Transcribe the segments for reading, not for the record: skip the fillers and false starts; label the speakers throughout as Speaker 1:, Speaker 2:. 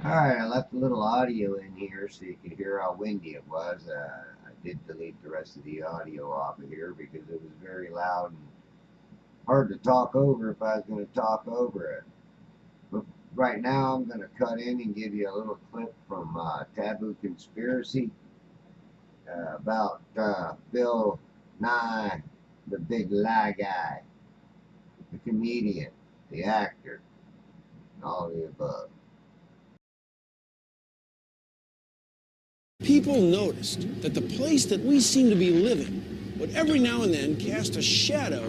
Speaker 1: Alright, I left a little audio in here so you could hear how windy it was. I did delete the rest of the audio off of here because it was very loud and hard to talk over if I was going to talk over it. But right now I'm going to cut in and give you a little clip from Taboo Conspiracy about Bill Nye, the big lie guy, the comedian, the actor, and all the above.
Speaker 2: People noticed that the place that we seem to be living would every now and then cast a shadow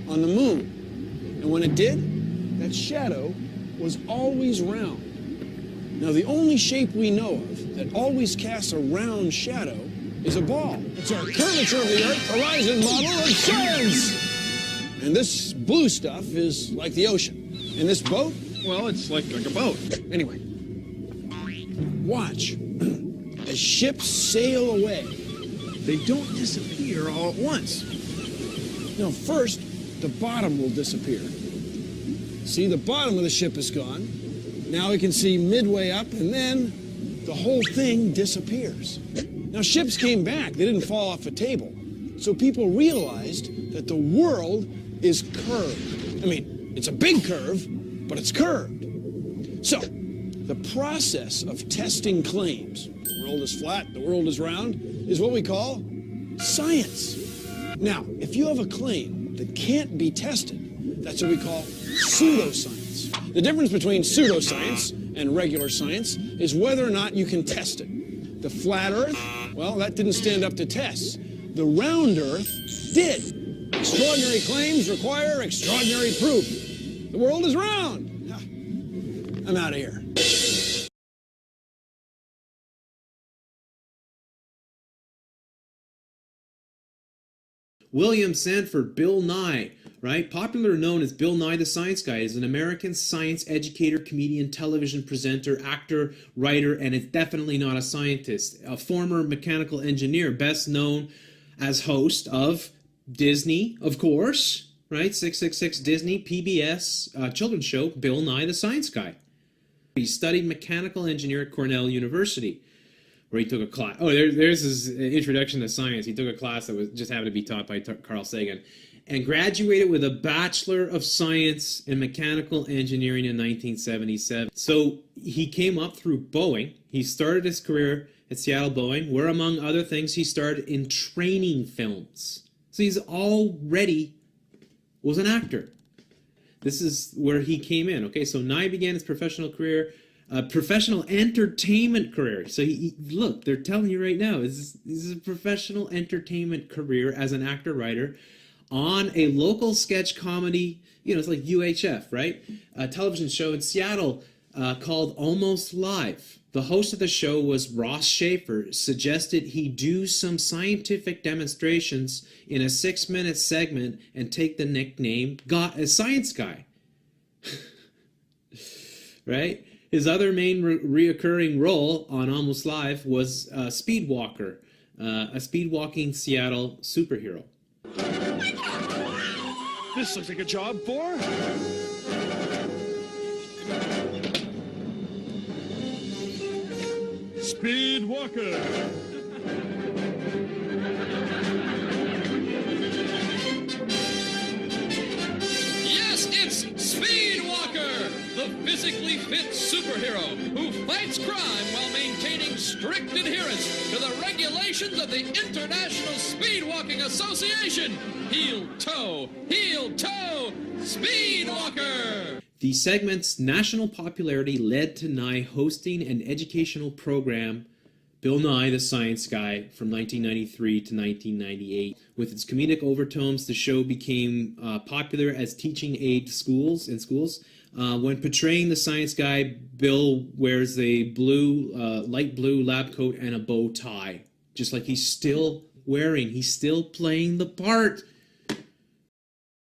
Speaker 2: on the moon. And when it did, that shadow was always round. Now, the only shape we know of that always casts a round shadow is a ball. It's our curvature of the Earth horizon model of science. And this blue stuff is like the ocean. And this boat, well, it's like a boat. Anyway, watch. As ships sail away, they don't disappear all at once. No, first, the bottom will disappear. See, the bottom of the ship is gone. Now we can see midway up, and then the whole thing disappears. Now, ships came back. They didn't fall off a table. So people realized that the world is curved. I mean, it's a big curve, but it's curved. So, the process of testing claims, the world is flat, the world is round, is what we call science. Now, if you have a claim that can't be tested, that's what we call pseudoscience. The difference between pseudoscience and regular science is whether or not you can test it. The flat Earth, well, that didn't stand up to tests. The round Earth did. Extraordinary claims require extraordinary proof. The world is round. I'm out of here.
Speaker 3: William Sanford, Bill Nye, right? Popularly known as Bill Nye the Science Guy, is an American science educator, comedian, television presenter, actor, writer, and is definitely not a scientist. A former mechanical engineer, best known as host of Disney, of course, right? 666 Disney, PBS, children's show, Bill Nye the Science Guy. He studied mechanical engineering at Cornell University, where he took a class. Oh, there's his introduction to science. He took a class that was just happened to be taught by Carl Sagan, and graduated with a Bachelor of Science in Mechanical Engineering in 1977. So he came up through Boeing. He started his career at Seattle Boeing, where, among other things, he starred in training films. So he's already was an actor. This is where he came in. Okay, so Nye began his professional career, professional entertainment career. So look, they're telling you right now, this is a professional entertainment career as an actor-writer on a local sketch comedy, it's like UHF, right? A television show in Seattle called Almost Live. The host of the show was Ross Schaefer, suggested he do some scientific demonstrations in a 6-minute segment and take the nickname Science Guy. Right? His other main reoccurring role on Almost Live was Speedwalker, a speedwalking Seattle superhero.
Speaker 2: This looks like a job for Speedwalker.
Speaker 4: Yes, it's Speedwalker, the physically fit superhero who fights crime while maintaining strict adherence to the regulations of the International Speedwalking Association. Heel toe, Speedwalker!
Speaker 3: The segment's national popularity led to Nye hosting an educational program, Bill Nye the Science Guy, from 1993 to 1998. With its comedic overtones, the show became popular as teaching aid in schools. When portraying the science guy, Bill wears a light blue lab coat and a bow tie, just like he's still wearing. He's still playing the part.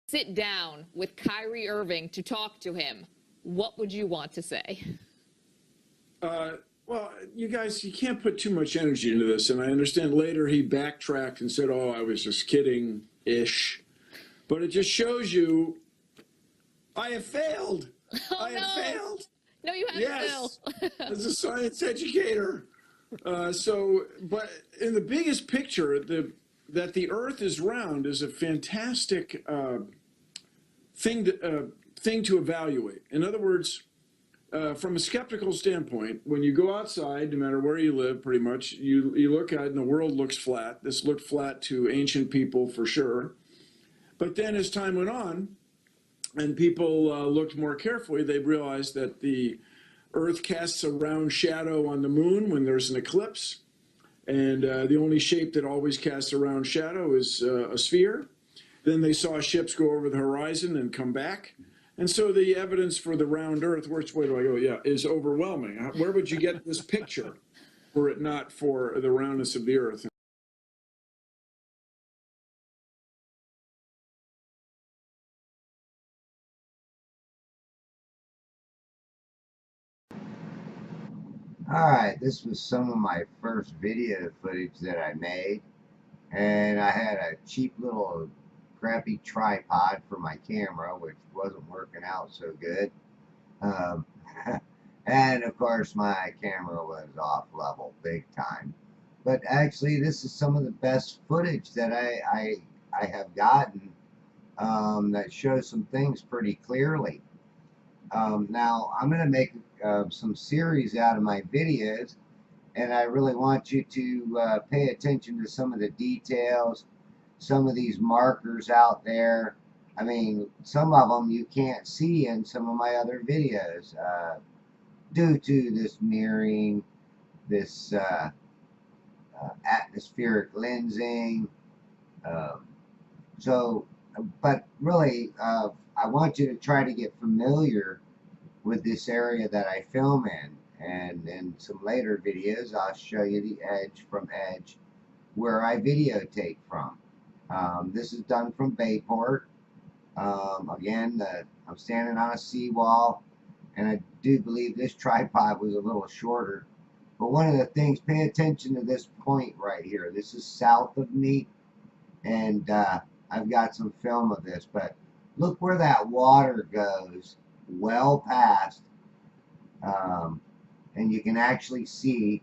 Speaker 5: Sit down with Kyrie Irving to talk to him, what would you want to say?
Speaker 6: Well, you guys, you can't put too much energy into this. And I understand later he backtracked and said, oh, I was just kidding-ish. But it just shows you, I have failed.
Speaker 5: Oh,
Speaker 6: I have failed.
Speaker 5: No, you haven't,
Speaker 6: Yes,
Speaker 5: Bill.
Speaker 6: as a science educator. But in the biggest picture, that the Earth is round is a fantastic thing to evaluate. In other words, from a skeptical standpoint, when you go outside, no matter where you live, pretty much, you look at it and the world looks flat. This looked flat to ancient people for sure. But then as time went on, and people looked more carefully, they realized that the Earth casts a round shadow on the moon when there's an eclipse. And the only shape that always casts a round shadow is a sphere. Then they saw ships go over the horizon and come back. And so the evidence for the round Earth, which way do I go? Yeah, is overwhelming. Where would you get this picture were it not for the roundness of the Earth?
Speaker 1: Alright, this was some of my first video footage that I made, and I had a cheap little crappy tripod for my camera, which wasn't working out so good. Um, and of course my camera was off level big time. But actually this is some of the best footage that I have gotten that shows some things pretty clearly. Now I'm going to make some series out of my videos, and I really want you to pay attention to some of the details, some of these markers out there. I mean, some of them you can't see in some of my other videos due to this mirroring, this atmospheric lensing. But really, I want you to try to get familiar with this area that I film in. And in some later videos, I'll show you the edge from edge where I videotape from. This is done from Bayport. Again, I'm standing on a seawall, and I do believe this tripod was a little shorter. But one of the things, pay attention to this point right here. This is south of me, and I've got some film of this, but look where that water goes well past, and you can actually see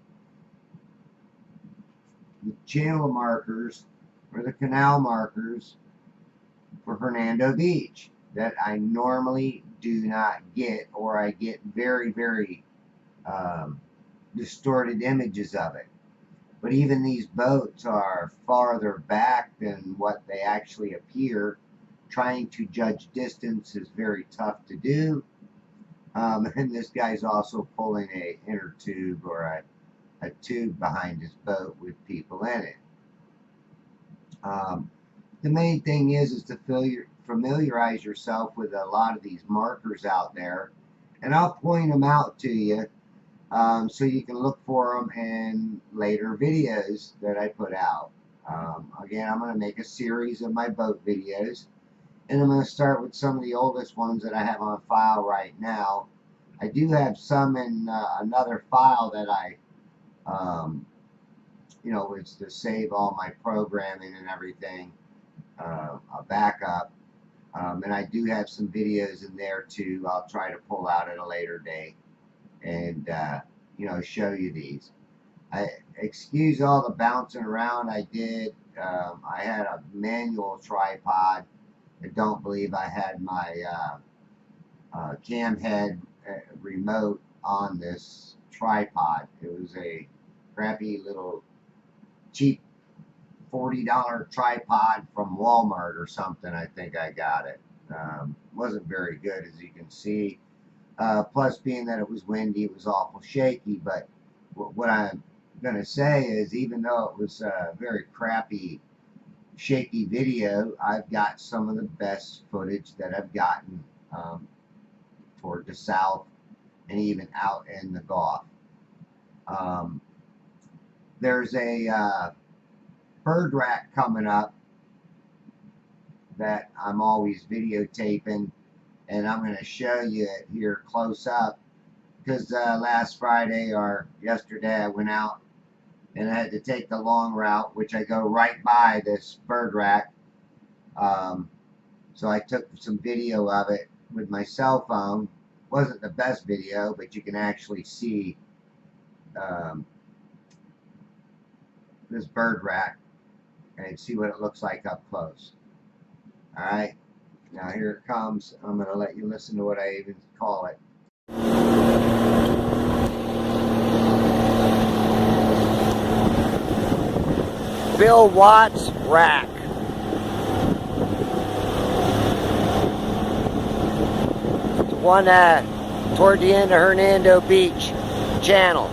Speaker 1: the channel markers or the canal markers for Hernando Beach that I normally do not get, or I get very, very distorted images of it. But even these boats are farther back than what they actually appear. Trying to judge distance is very tough to do. And this guy's also pulling a inner tube or a tube behind his boat with people in it. The main thing is to familiarize yourself with a lot of these markers out there, and I'll point them out to you so you can look for them in later videos that I put out. Again, I'm going to make a series of my boat videos, and I'm going to start with some of the oldest ones that I have on file right now. I do have some in another file that I it's to save all my programming and everything, a backup. And I do have some videos in there too. I'll try to pull out at a later date and show you these. Excuse all the bouncing around I did. I had a manual tripod. I don't believe I had my cam head remote on this tripod. It was a crappy little cheap $40 tripod from Walmart or something. I think I got it. Wasn't very good, as you can see. Plus, being that it was windy, it was awful shaky. But what I'm going to say is, even though it was a very crappy, shaky video, I've got some of the best footage that I've gotten toward the south, and even out in the Gulf. There's a bird rack coming up that I'm always videotaping, and I'm going to show you it here close up, because last Friday or yesterday I went out and I had to take the long route, which I go right by this bird rack. So I took some video of it with my cell phone. Wasn't the best video, but you can actually see this bird rack and see what it looks like up close. Alright, now here it comes. I'm going to let you listen to what I even call it. Bill Watts rack. The one toward the end of Hernando Beach channel.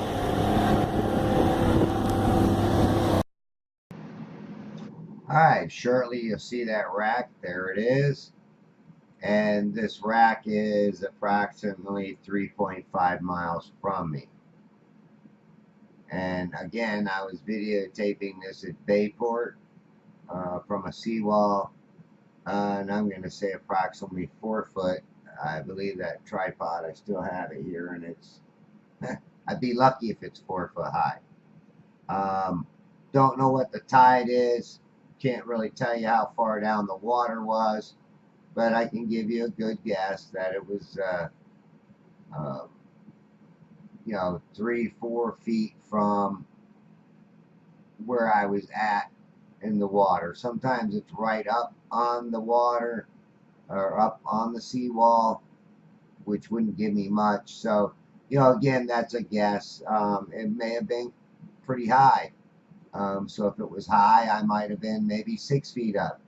Speaker 1: Alright, shortly you'll see that rack. There it is. And this rack is approximately 3.5 miles from me. And again, I was videotaping this at Bayport from a seawall, and I'm going to say approximately 4 foot. I believe that tripod, I still have it here, and it's, I'd be lucky if it's 4 foot high. Don't know what the tide is. Can't really tell you how far down the water was, but I can give you a good guess that it was, 3-4 feet from where I was at in the water. Sometimes it's right up on the water or up on the seawall, which wouldn't give me much. So, again, that's a guess. It may have been pretty high. So if it was high, I might have been maybe 6 feet up.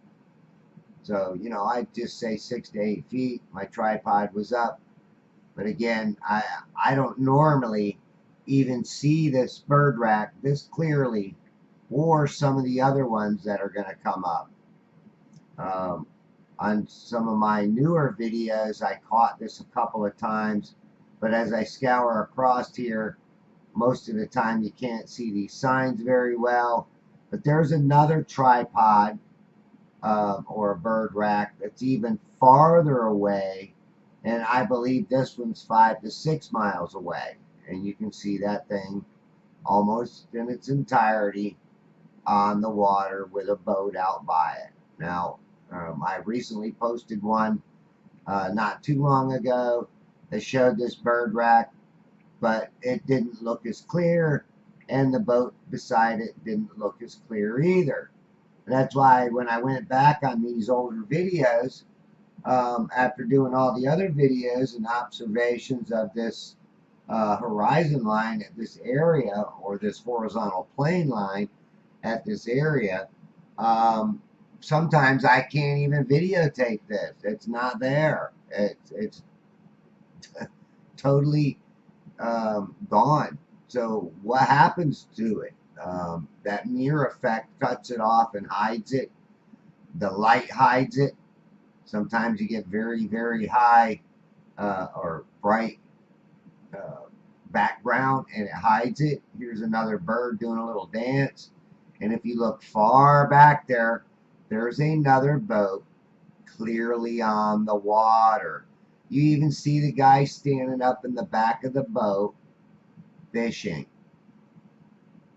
Speaker 1: So, I'd just say 6 to 8 feet. My tripod was up. But again, I don't normally even see this bird rack this clearly, or some of the other ones that are going to come up. On some of my newer videos, I caught this a couple of times, but as I scour across here, most of the time you can't see these signs very well. But there's another tripod or a bird rack that's even farther away, and I believe this one's 5 to 6 miles away. And you can see that thing almost in its entirety on the water with a boat out by it. Now, I recently posted one not too long ago that showed this bird rack, but it didn't look as clear, and the boat beside it didn't look as clear either. That's why when I went back on these older videos, after doing all the other videos and observations of this horizon line at this area, or this horizontal plane line at this area, sometimes I can't even videotape this. It's not there. It's totally gone. So what happens to it? That mirror effect cuts it off and hides it. The light hides it. Sometimes you get very, very high or bright background and it hides it. Here's another bird doing a little dance. And if you look far back there, there's another boat clearly on the water. You even see the guy standing up in the back of the boat fishing.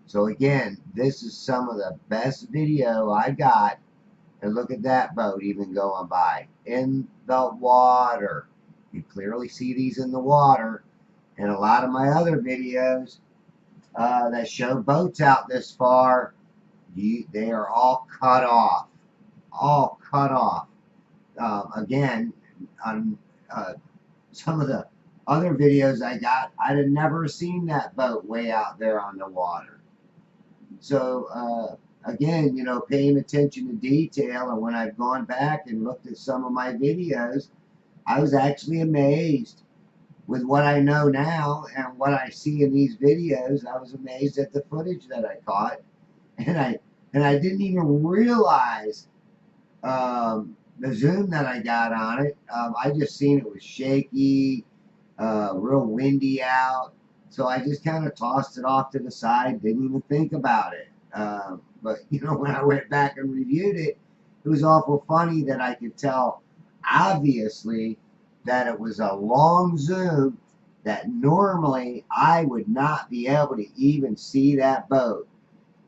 Speaker 1: So again, this is some of the best video I got. And look at that boat even going by in the water. You clearly see these in the water. And a lot of my other videos that show boats out this far, they are all cut off. All cut off. Again, on some of the other videos I got, I'd have never seen that boat way out there on the water. So, again, paying attention to detail, and when I've gone back and looked at some of my videos, I was actually amazed with what I know now and what I see in these videos. I was amazed at the footage that I caught, and I didn't even realize the zoom that I got on it. I just seen it was shaky. real windy out. So I just kind of tossed it off to the side, didn't even think about it. But you know, when I went back and reviewed it, it was awful funny that I could tell, obviously, that it was a long zoom that normally I would not be able to even see that boat.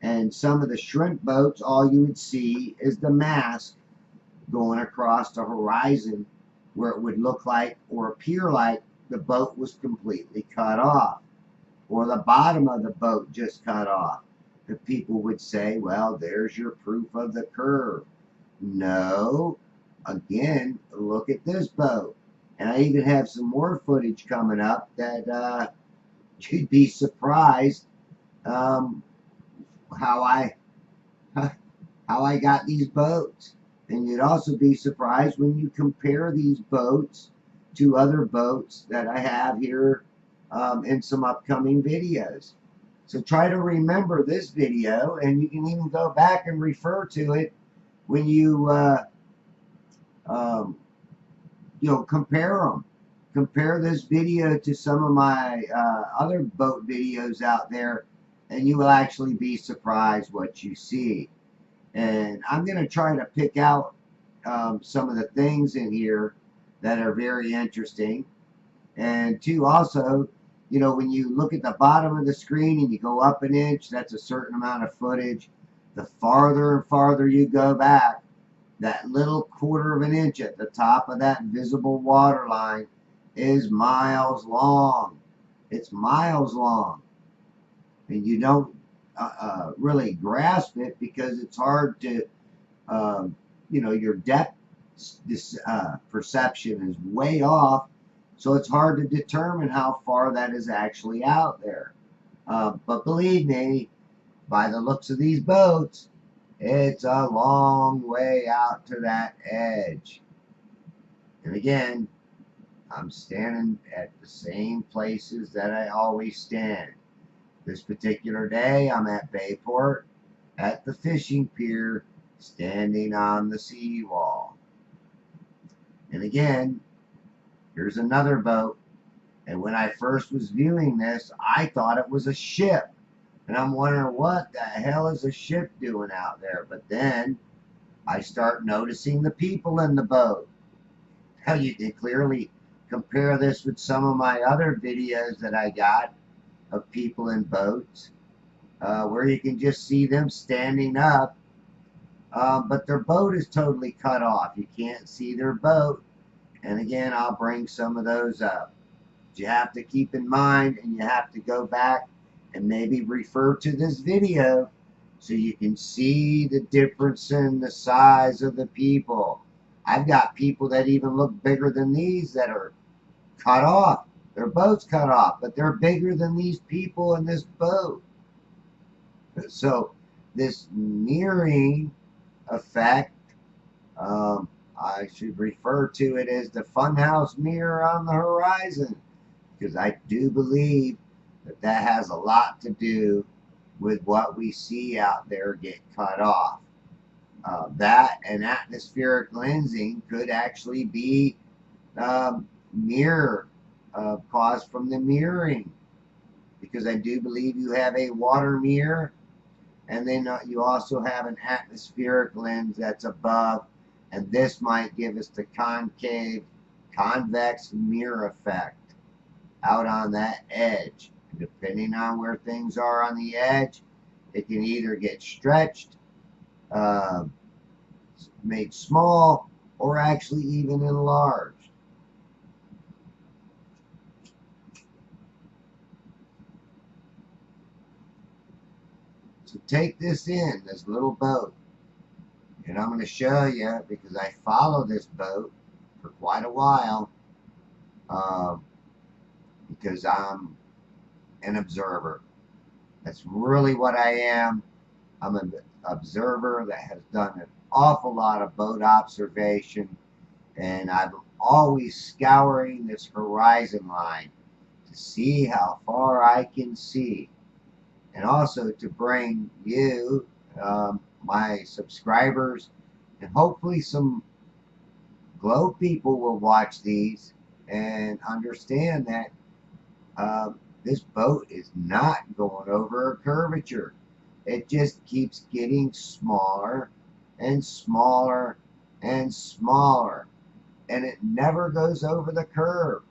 Speaker 1: And some of the shrimp boats, all you would see is the mast going across the horizon, where it would look like or appear like the boat was completely cut off, or the bottom of the boat just cut off. The people would say, well, there's your proof of the curve. No, again, look at this boat. And I even have some more footage coming up that you'd be surprised how I how I got these boats. And you'd also be surprised when you compare these boats to other boats that I have here in some upcoming videos. So try to remember this video, and you can even go back and refer to it when you know, compare them. Compare this video to some of my other boat videos out there, and you will actually be surprised what you see. And I'm going to try to pick out some of the things in here that are very interesting. And two, also, you know, when you look at the bottom of the screen and you go up an inch, that's a certain amount of footage. The farther and farther you go back, that little quarter of an inch at the top of that visible water line is miles long. It's miles long. And you don't really grasp it because it's hard to, you know, your depth perception is way off. So it's hard to determine how far that is actually out there. But believe me, by the looks of these boats, it's a long way out to that edge. And again, I'm standing at the same places that I always stand. This particular day, I'm at Bayport at the fishing pier, standing on the seawall. And again, here's another boat. And when I first was viewing this, I thought it was a ship. And I'm wondering, what the hell is a ship doing out there? But then I start noticing the people in the boat. Now you can clearly compare this with some of my other videos that I got of people in boats, where you can just see them standing up, but their boat is totally cut off. You can't see their boat. And again, I'll bring some of those up. You have to keep in mind, and you have to go back and maybe refer to this video so you can see the difference in the size of the people. I've got people that even look bigger than these that are cut off. Their boat's cut off, but they're bigger than these people in this boat. So this mirroring effect, I should refer to it as the funhouse mirror on the horizon, because I do believe that that has a lot to do with what we see out there get cut off. That and atmospheric lensing could actually be mirror caused from the mirroring, because I do believe you have a water mirror, and then you also have an atmospheric lens that's above, and this might give us the concave convex mirror effect out on that edge. And depending on where things are on the edge, it can either get stretched, made small, or actually even enlarged. So take this in, this little boat, and I'm going to show you, because I follow this boat for quite a while, because I'm an observer. That's really what I am. I'm an observer that has done an awful lot of boat observation, and I'm always scouring this horizon line to see how far I can see, and also to bring you, my subscribers, and hopefully some Glow people will watch these and understand that this boat is not going over a curvature. It just keeps getting smaller and smaller and smaller, and it never goes over the curve.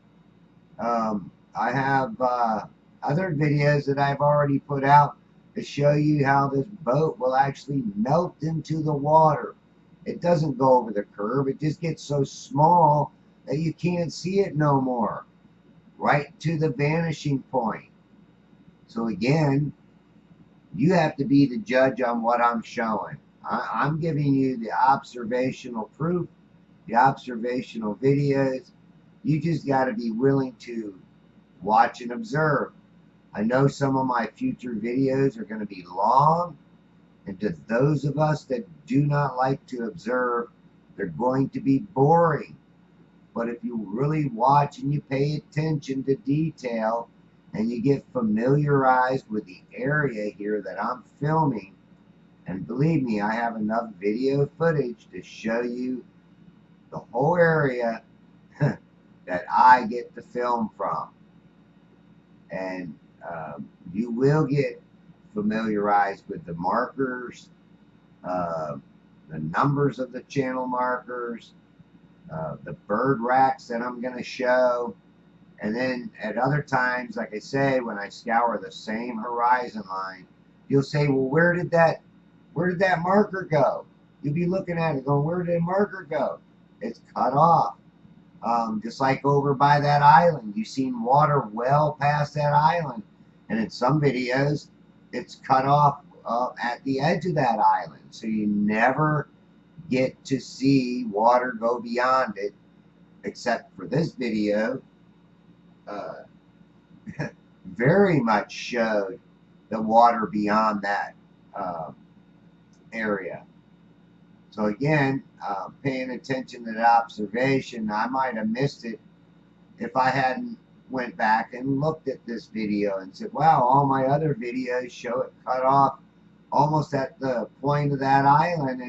Speaker 1: I have other videos that I've already put out to show you how this boat will actually melt into the water. It doesn't go over the curve. It just gets so small that you can't see it no more, right to the vanishing point. So again, you have to be the judge on what I'm showing. I'm giving you the observational proof, the observational videos. You just got to be willing to watch and observe. I know some of my future videos are going to be long, and to those of us that do not like to observe, they're going to be boring. But if you really watch and you pay attention to detail and you get familiarized with the area here that I'm filming, and believe me, I have enough video footage to show you the whole area that I get to film from. And you will get familiarized with the markers, the numbers of the channel markers, the bird racks that I'm going to show. And then at other times, like I say, when I scour the same horizon line, you'll say, well, where did that marker go? You'll be looking at it going, where did the marker go? It's cut off. Just like over by that island, you've seen water well past that island. And in some videos, it's cut off at the edge of that island. So you never get to see water go beyond it, except for this video. Very much showed the water beyond that area. So again, paying attention to the observation, I might have missed it if I hadn't went back and looked at this video and said, wow, all my other videos show it cut off almost at the point of that island,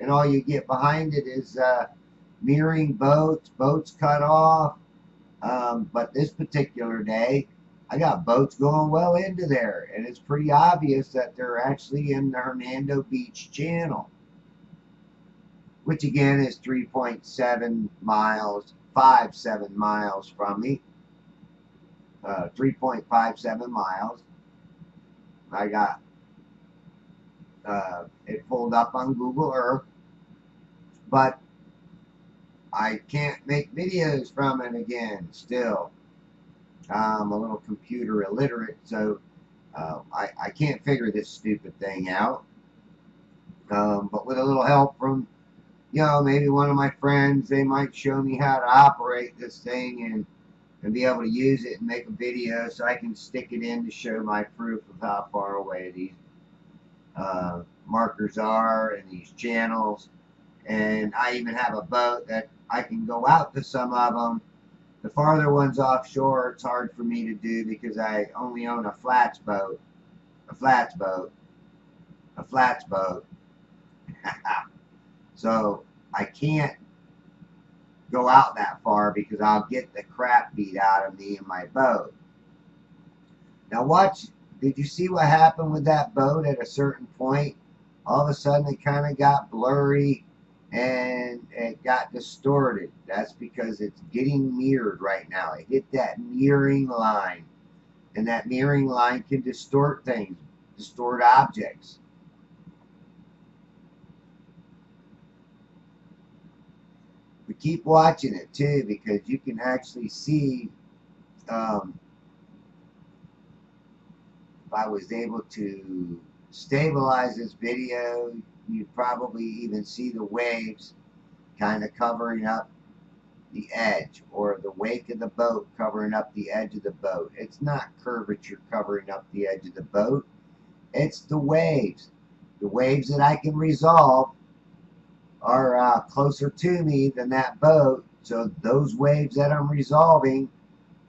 Speaker 1: and all you get behind it is mirroring boats cut off. But this particular day, I got boats going well into there, and it's pretty obvious that they're actually in the Hernando Beach channel, which again is 3.7 miles, 57 miles from me. 3.57 miles. I got it pulled up on Google Earth, but I can't make videos from it again still. I'm a little computer illiterate, so I can't figure this stupid thing out. But with a little help from, maybe one of my friends, they might show me how to operate this thing and be able to use it and make a video so I can stick it in to show my proof of how far away these markers are and these channels. And I even have a boat that I can go out to some of them. The farther ones offshore, it's hard for me to do because I only own a flats boat. So I can't go out that far because I'll get the crap beat out of me in my boat. Now watch, did you see what happened with that boat at a certain point? All of a sudden it kind of got blurry and it got distorted. That's because it's getting mirrored right now. It hit that mirroring line, and that mirroring line can distort things, distort objects. But keep watching it too, because you can actually see if I was able to stabilize this video, you'd probably even see the waves kind of covering up the edge, or the wake of the boat covering up the edge of the boat. It's not curvature covering up the edge of the boat. It's the waves. The waves that I can resolve are closer to me than that boat. So those waves that I'm resolving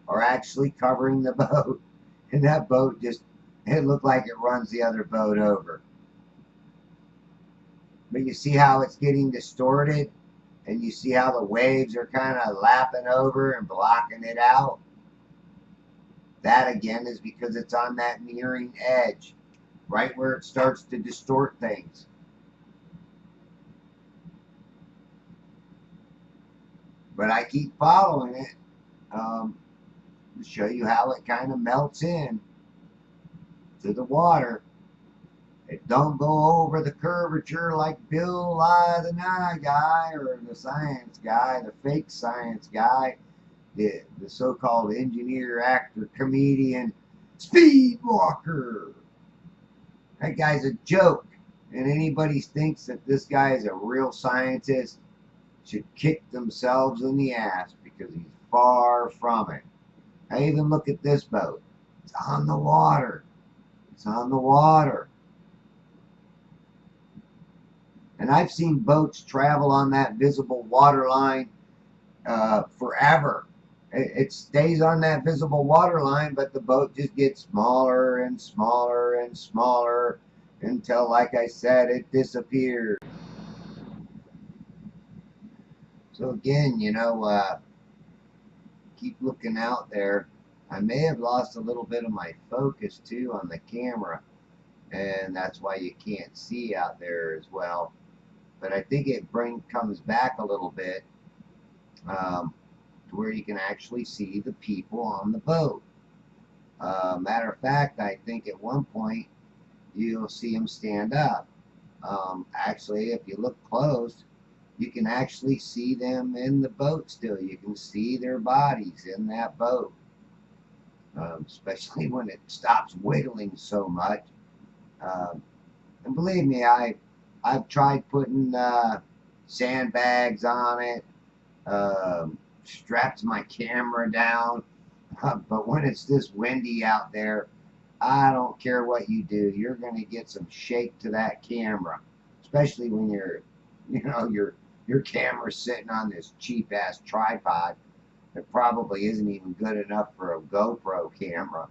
Speaker 1: are actually covering the boat. And that boat just, it looked like it runs the other boat over. But you see how it's getting distorted? and you see how the waves are kind of lapping over and blocking it out. That again is because it's on that mirroring edge, right where it starts to distort things. But I keep following it to show you how it kind of melts in to the water. It don't go over the curvature like Bill the Nye guy or the science guy, the fake science guy, the so-called engineer, actor, comedian, Speed Walker. That guy's a joke. And anybody thinks that this guy is a real scientist should kick themselves in the ass because he's far from it. I even look at this boat. It's on the water. It's on the water. And I've seen boats travel on that visible water line forever. It stays on that visible water line, but the boat just gets smaller and smaller and smaller until, like I said, it disappears. So again, you know, keep looking out there. I may have lost a little bit of my focus too on the camera, and that's why you can't see out there as well. But I think it comes back a little bit to where you can actually see the people on the boat. Matter of fact, I think at one point you'll see them stand up. Actually, if you look close, you can actually see them in the boat still. You can see their bodies in that boat, especially when it stops wiggling so much. And believe me, I've tried putting sandbags on it, strapped my camera down, but when it's this windy out there, I don't care what you do. You're going to get some shake to that camera, especially when your camera's sitting on this cheap ass tripod that probably isn't even good enough for a GoPro camera.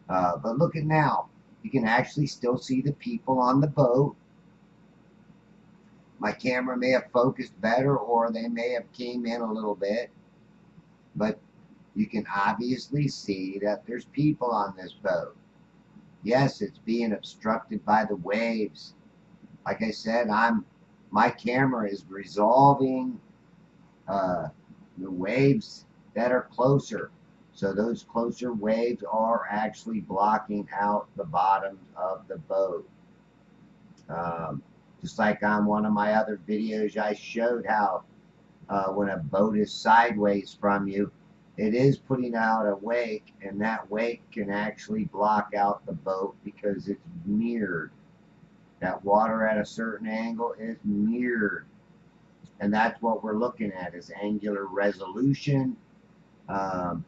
Speaker 1: But look at now, you can actually still see the people on the boat. My camera may have focused better, or they may have came in a little bit, but you can obviously see that there's people on this boat. Yes, it's being obstructed by the waves. Like I said, my camera is resolving the waves that are closer. So those closer waves are actually blocking out the bottom of the boat. Just like on one of my other videos, I showed how when a boat is sideways from you, it is putting out a wake, and that wake can actually block out the boat because it's mirrored. That water at a certain angle is mirrored. And that's what we're looking at, is angular resolution. And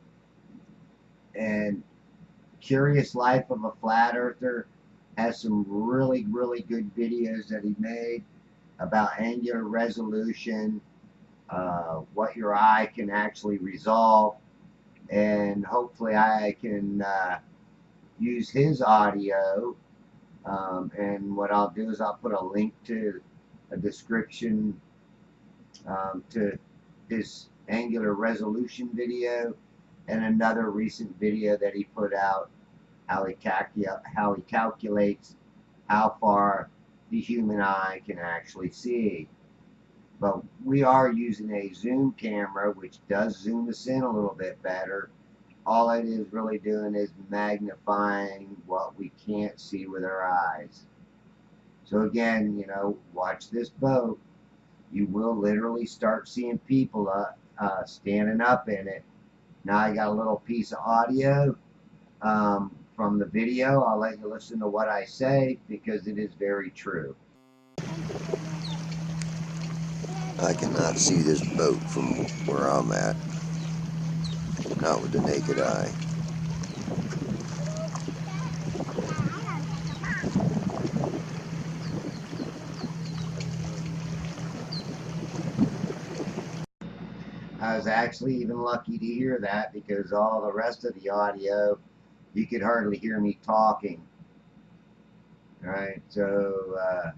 Speaker 1: Curious Life of a Flat Earther has some really, really good videos that he made about angular resolution, what your eye can actually resolve, and hopefully I can use his audio, and what I'll do is I'll put a link to a description to his angular resolution video and another recent video that he put out, how he calculates how far the human eye can actually see. But we are using a zoom camera, which does zoom us in a little bit better. All it is really doing is magnifying what we can't see with our eyes. So again, you know, watch this boat. You will literally start seeing people standing up in it. Now I got a little piece of audio from the video. I'll let you listen to what I say because it is very true.
Speaker 7: I cannot see this boat from where I'm at, not with the naked eye.
Speaker 1: I was actually even lucky to hear that because all the rest of the audio, you could hardly hear me talking. All right, so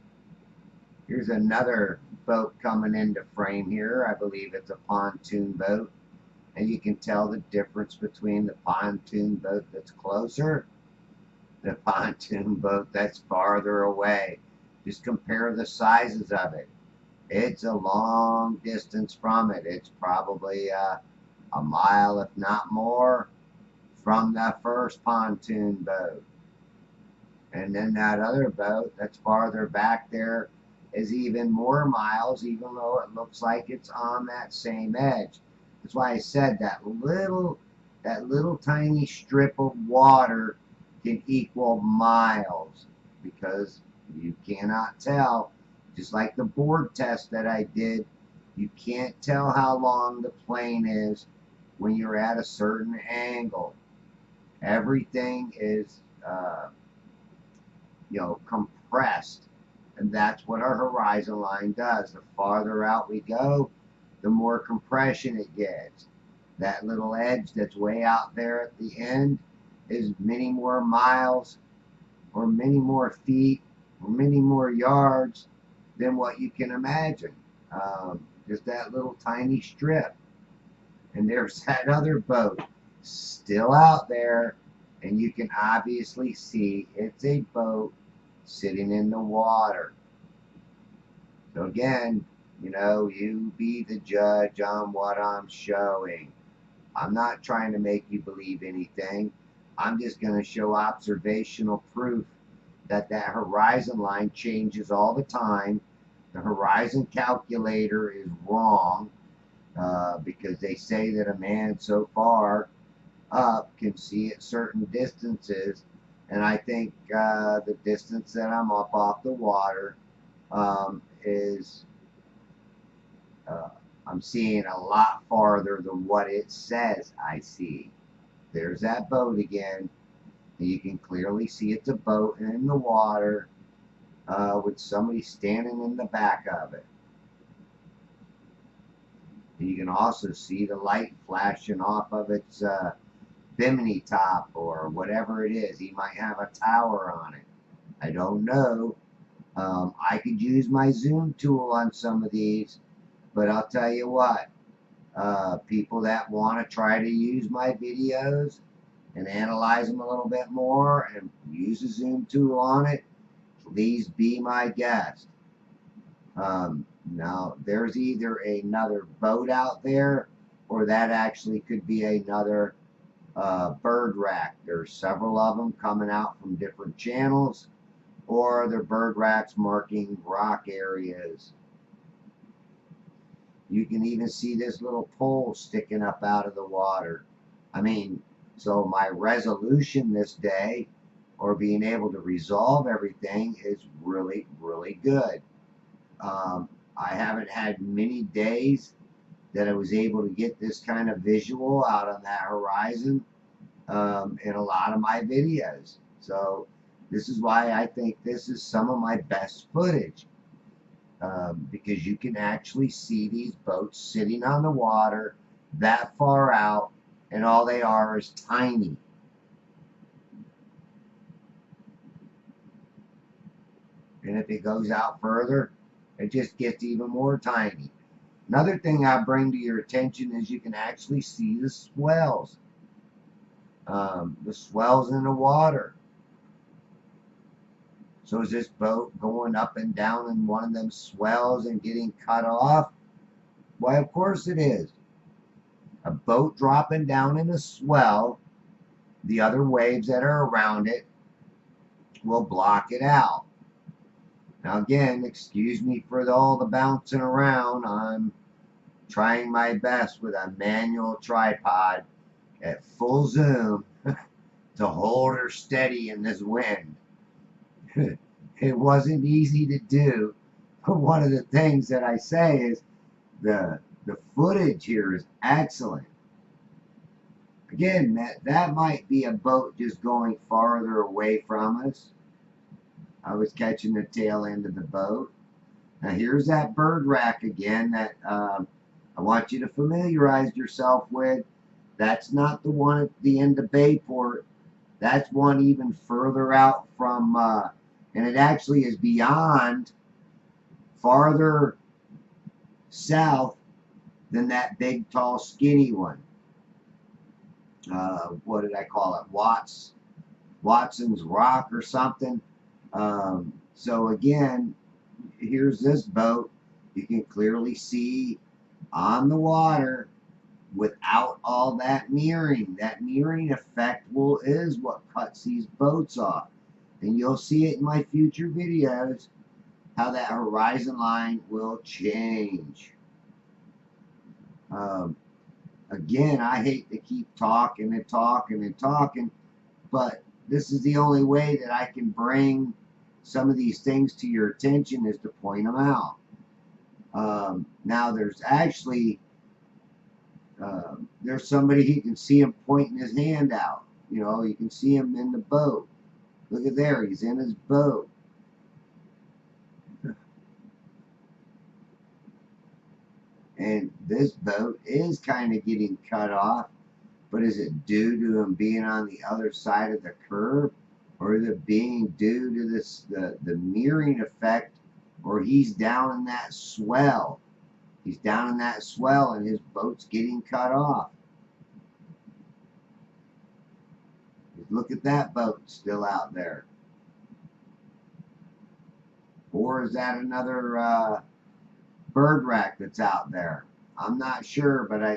Speaker 1: here's another boat coming into frame here. I believe it's a pontoon boat. And you can tell the difference between the pontoon boat that's closer, the pontoon boat that's farther away. Just compare the sizes of it. It's a long distance from it. It's probably a mile, if not more, from the first pontoon boat. And then that other boat that's farther back there is even more miles, even though it looks like it's on that same edge. That's why I said that little tiny strip of water can equal miles, because you cannot tell. Just like the board test that I did, you can't tell how long the plane is when you're at a certain angle. Everything is compressed, and that's what our horizon line does. The farther out we go, the more compression it gets. That little edge that's way out there at the end is many more miles, or many more feet, or many more yards than what you can imagine. Just that little tiny strip. And there's that other boat still out there, and you can obviously see it's a boat sitting in the water. So again, you be the judge on what I'm showing. I'm not trying to make you believe anything. I'm just going to show observational proof that horizon line changes all the time. The horizon calculator is wrong, because they say that a man so far up can see at certain distances, and I think the distance that I'm up off the water is I'm seeing a lot farther than what it says I see. There's that boat again. You can clearly see it's a boat in the water with somebody standing in the back of it. And you can also see the light flashing off of its bimini top or whatever it is. He might have a tower on it. I don't know. I could use my zoom tool on some of these, but I'll tell you what, people that want to try to use my videos and analyze them a little bit more and use a zoom tool on it, please be my guest. Now, there's either another boat out there, or that actually could be another bird rack. There's several of them coming out from different channels, or they're bird racks marking rock areas. You can even see this little pole sticking up out of the water. I mean, so my resolution this day, or being able to resolve everything, is really, really good. I haven't had many days that I was able to get this kind of visual out on that horizon in a lot of my videos. So this is why I think this is some of my best footage, because you can actually see these boats sitting on the water that far out, and all they are is tiny. And if it goes out further, it just gets even more tiny. Another thing I bring to your attention is you can actually see the swells. The swells in the water. So is this boat going up and down in one of them swells and getting cut off? Why, of course it is. A boat dropping down in a swell, the other waves that are around it will block it out. Now again, excuse me for all the bouncing around. I'm trying my best with a manual tripod at full zoom to hold her steady in this wind. It wasn't easy to do, but one of the things that I say is the footage here is excellent. Again, that might be a boat just going farther away from us. I was catching the tail end of the boat. Now here's that bird rack again that I want you to familiarize yourself with. That's not the one at the end of Bayport. That's one even further out from, and it actually is beyond, farther south than that big, tall, skinny one. What did I call it? Watson's Rock or something. So again, here's this boat. You can clearly see on the water without all that mirroring. That mirroring effect is what cuts these boats off. And you'll see it in my future videos how that horizon line will change. Again, I hate to keep talking and talking and talking, but this is the only way that I can bring some of these things to your attention, is to point them out. Now there's actually there's somebody, you can see him pointing his hand out. You know, you can see him in the boat. Look at there, he's in his boat. And this boat is kind of getting cut off, but is it due to him being on the other side of the curve, or is it being due to this the mirroring effect, or he's down in that swell? He's down in that swell and his boat's getting cut off. Look at that boat still out there. Or is that another bird rack that's out there? I'm not sure, but I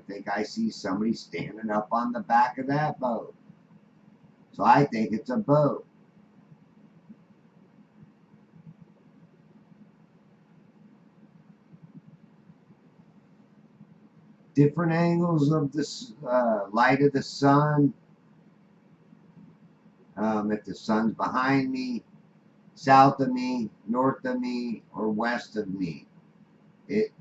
Speaker 1: think I see somebody standing up on the back of that boat. So I think it's a boat. Different angles of this light of the sun. If the sun's behind me, south of me, north of me, or west of me, it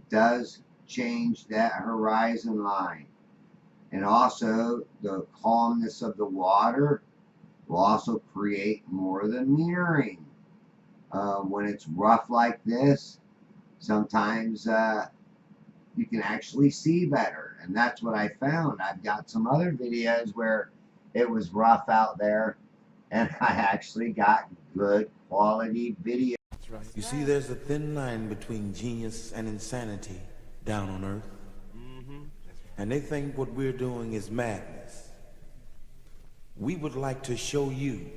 Speaker 1: does change that horizon line. And also the calmness of the water will also create more of the mirroring. When it's rough like this, sometimes you can actually see better, and that's what I found. I've got some other videos where it was rough out there, and I actually got good quality video.
Speaker 8: You see, there's a thin line between genius and insanity down on Earth. And they think what we're doing is madness. We would like to show you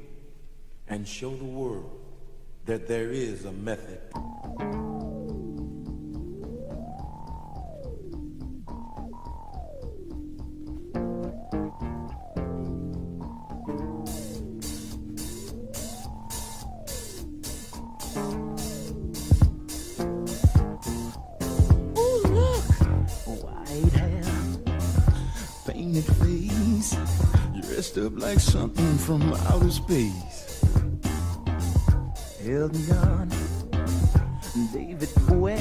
Speaker 8: and show the world that there is a method.
Speaker 9: Face, dressed up like something from outer space. Elton John, David Bowie,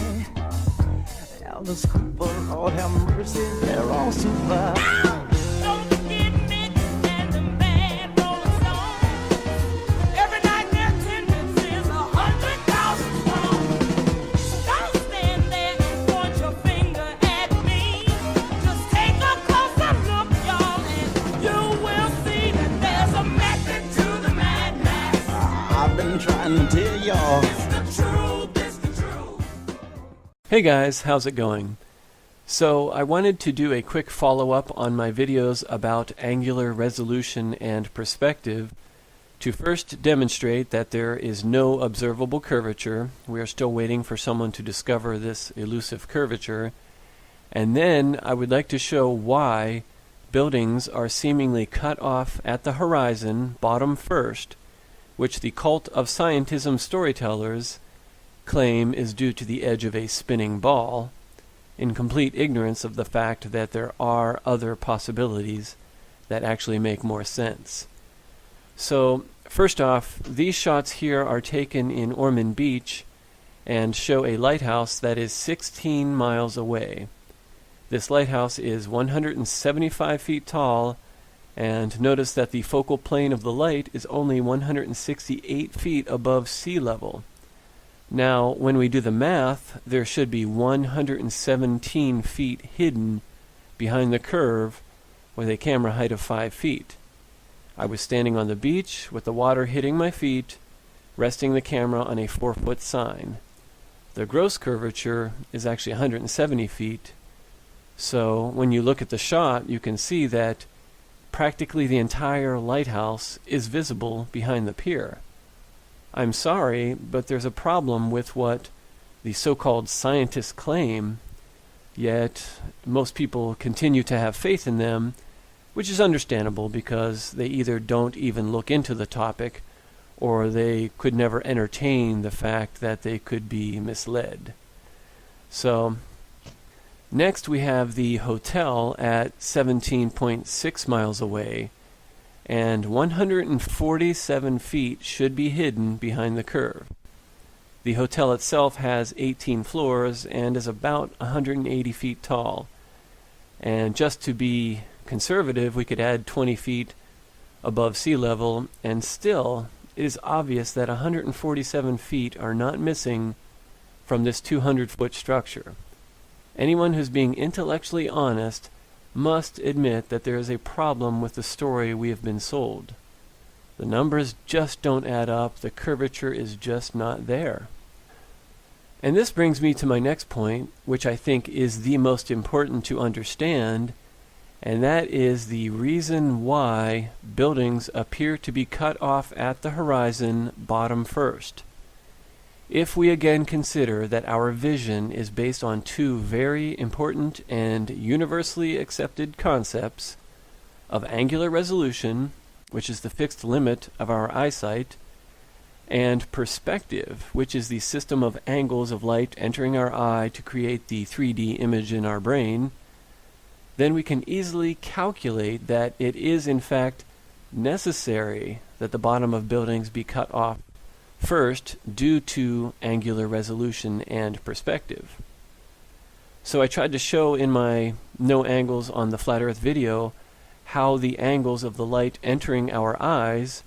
Speaker 9: Alice Cooper, Lord have mercy, they're all super. Don't forget Nick and the bad Rolling Stones. Every night their attendance is 100,000 strong. Don't stand there and point your finger at me. Just take a closer look, y'all, and you will see that there's a method to the madness. I've been trying to tell y'all. It's the truth, it's the truth.
Speaker 10: Hey guys, how's it going? So I wanted to do a quick follow-up on my videos about angular resolution and perspective to first demonstrate that there is no observable curvature. We are still waiting for someone to discover this elusive curvature. And then I would like to show why buildings are seemingly cut off at the horizon, bottom first, which the cult of scientism storytellers claim is due to the edge of a spinning ball, in complete ignorance of the fact that there are other possibilities that actually make more sense. So, first off, these shots here are taken in Ormond Beach and show a lighthouse that is 16 miles away. This lighthouse is 175 feet tall, and notice that the focal plane of the light is only 168 feet above sea level. Now, when we do the math, there should be 117 feet hidden behind the curve with a camera height of 5 feet. I was standing on the beach with the water hitting my feet, resting the camera on a 4-foot sign. The gross curvature is actually 170 feet. So when you look at the shot, you can see that practically the entire lighthouse is visible behind the pier. I'm sorry, but there's a problem with what the so-called scientists claim, yet most people continue to have faith in them, which is understandable because they either don't even look into the topic or they could never entertain the fact that they could be misled. So, next we have the hotel at 17.6 miles away, and 147 feet should be hidden behind the curve. The hotel itself has 18 floors and is about 180 feet tall. And just to be conservative, we could add 20 feet above sea level, and still it is obvious that 147 feet are not missing from this 200-foot structure. Anyone who's being intellectually honest must admit that there is a problem with the story we have been sold. The numbers just don't add up. The curvature is just not there. And this brings me to my next point, which I think is the most important to understand, and that is the reason why buildings appear to be cut off at the horizon bottom first. If we again consider that our vision is based on two very important and universally accepted concepts of angular resolution, which is the fixed limit of our eyesight, and perspective, which is the system of angles of light entering our eye to create the 3D image in our brain, then we can easily calculate that it is in fact necessary that the bottom of buildings be cut off first due to angular resolution and perspective. So I tried to show in my No Angles on the Flat Earth video how the angles of the light entering our eyes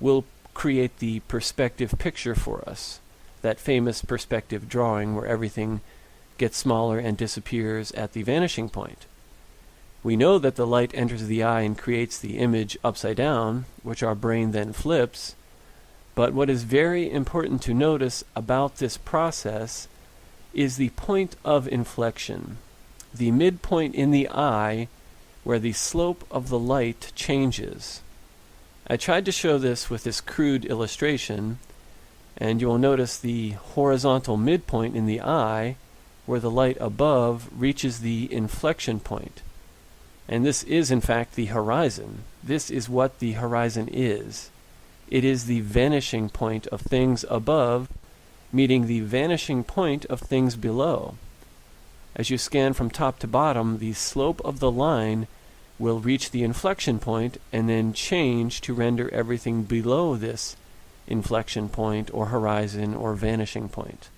Speaker 10: will create the perspective picture for us, that famous perspective drawing where everything gets smaller and disappears at the vanishing point. We know that the light enters the eye and creates the image upside down, which our brain then flips, but what is very important to notice about this process is the point of inflection, the midpoint in the eye where the slope of the light changes. I tried to show this with this crude illustration, and you will notice the horizontal midpoint in the eye where the light above reaches the inflection point. And this is in fact the horizon. This is what the horizon is. It is the vanishing point of things above meeting the vanishing point of things below. As you scan from top to bottom, the slope of the line will reach the inflection point and then change to render everything below this inflection point or horizon or vanishing point.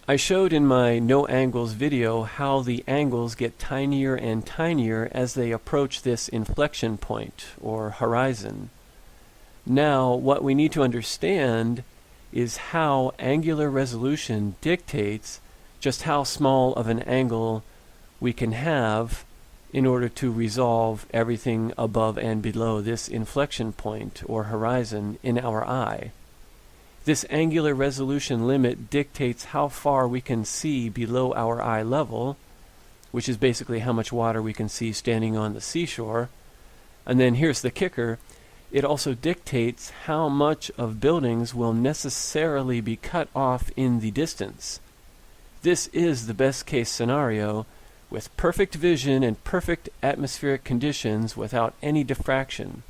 Speaker 10: I showed in my No Angles video how the angles get tinier and tinier as they approach this inflection point or horizon. Now, what we need to understand is how angular resolution dictates just how small of an angle we can have in order to resolve everything above and below this inflection point or horizon in our eye. This angular resolution limit dictates how far we can see below our eye level, which is basically how much water we can see standing on the seashore. And then here's the kicker. It also dictates how much of buildings will necessarily be cut off in the distance. This is the best case scenario with perfect vision and perfect atmospheric conditions without any diffraction.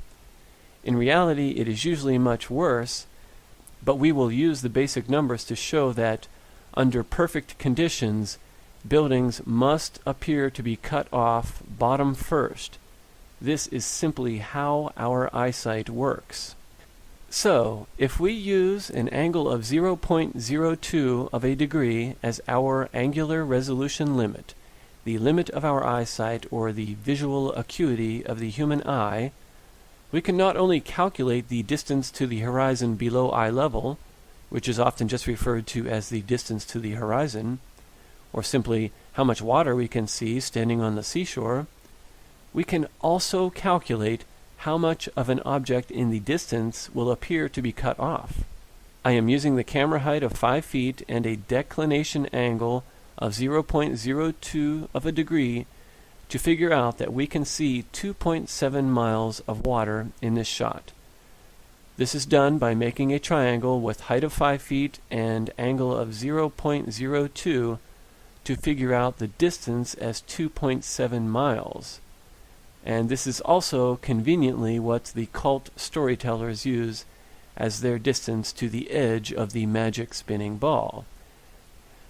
Speaker 10: In reality, it is usually much worse, but we will use the basic numbers to show that under perfect conditions, buildings must appear to be cut off bottom first. This is simply how our eyesight works. So, if we use an angle of 0.02 of a degree as our angular resolution limit, the limit of our eyesight or the visual acuity of the human eye, we can not only calculate the distance to the horizon below eye level, which is often just referred to as the distance to the horizon, or simply how much water we can see standing on the seashore, we can also calculate how much of an object in the distance will appear to be cut off. I am using the camera height of 5 feet and a declination angle of 0.02 of a degree to figure out that we can see 2.7 miles of water in this shot. This is done by making a triangle with height of 5 feet and angle of 0.02 to figure out the distance as 2.7 miles. And this is also conveniently what the cult storytellers use as their distance to the edge of the magic spinning ball.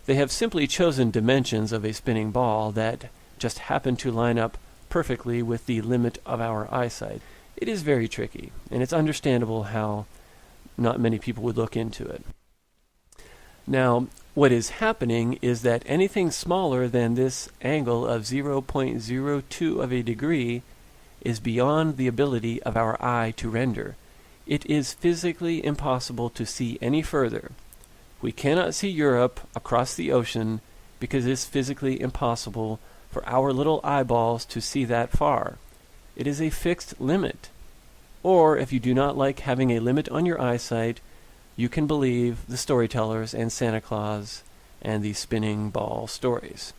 Speaker 10: They have simply chosen dimensions of a spinning ball that just happen to line up perfectly with the limit of our eyesight. It is very tricky, and it's understandable how not many people would look into it. Now, what is happening is that anything smaller than this angle of 0.02 of a degree is beyond the ability of our eye to render. It is physically impossible to see any further. We cannot see Europe across the ocean because it is physically impossible for our little eyeballs to see that far. It is a fixed limit. Or, if you do not like having a limit on your eyesight, you can believe the storytellers and Santa Claus and the spinning ball stories.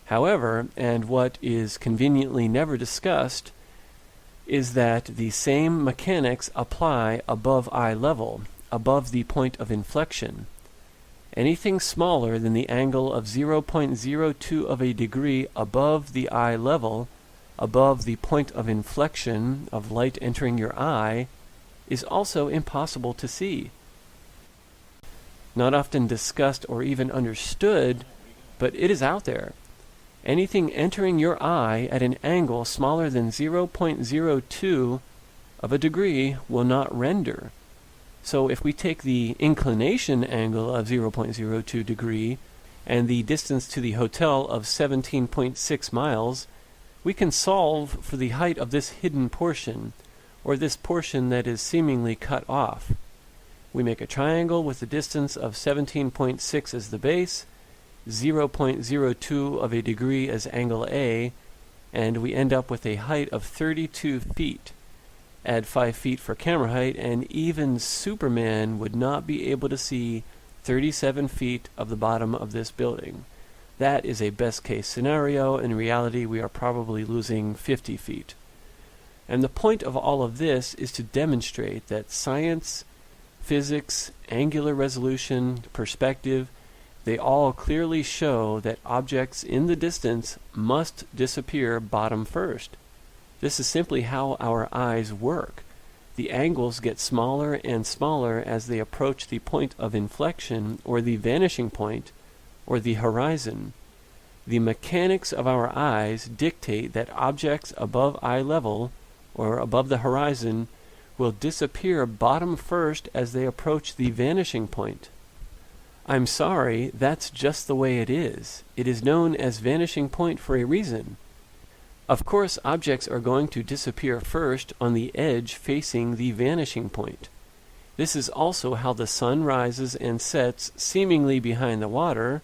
Speaker 10: However, and what is conveniently never discussed, is that the same mechanics apply above eye level, above the point of inflection. Anything smaller than the angle of 0.02 of a degree above the eye level, above the point of inflection of light entering your eye, is also impossible to see. Not often discussed or even understood, but it is out there. Anything entering your eye at an angle smaller than 0.02 of a degree will not render. So if we take the inclination angle of 0.02 degree and the distance to the hotel of 17.6 miles, we can solve for the height of this hidden portion, or this portion that is seemingly cut off. We make a triangle with the distance of 17.6 as the base, 0.02 of a degree as angle A, and we end up with a height of 32 feet. Add 5 feet for camera height, and even Superman would not be able to see 37 feet of the bottom of this building. That is a best case scenario. In reality, we are probably losing 50 feet. And the point of all of this is to demonstrate that science, physics, angular resolution, perspective, they all clearly show that objects in the distance must disappear bottom first. This is simply how our eyes work. The angles get smaller and smaller as they approach the point of inflection, or the vanishing point, or the horizon. The mechanics of our eyes dictate that objects above eye level, or above the horizon, will disappear bottom first as they approach the vanishing point. I'm sorry, that's just the way it is. It is known as vanishing point for a reason. Of course, objects are going to disappear first on the edge facing the vanishing point. This is also how the sun rises and sets seemingly behind the water,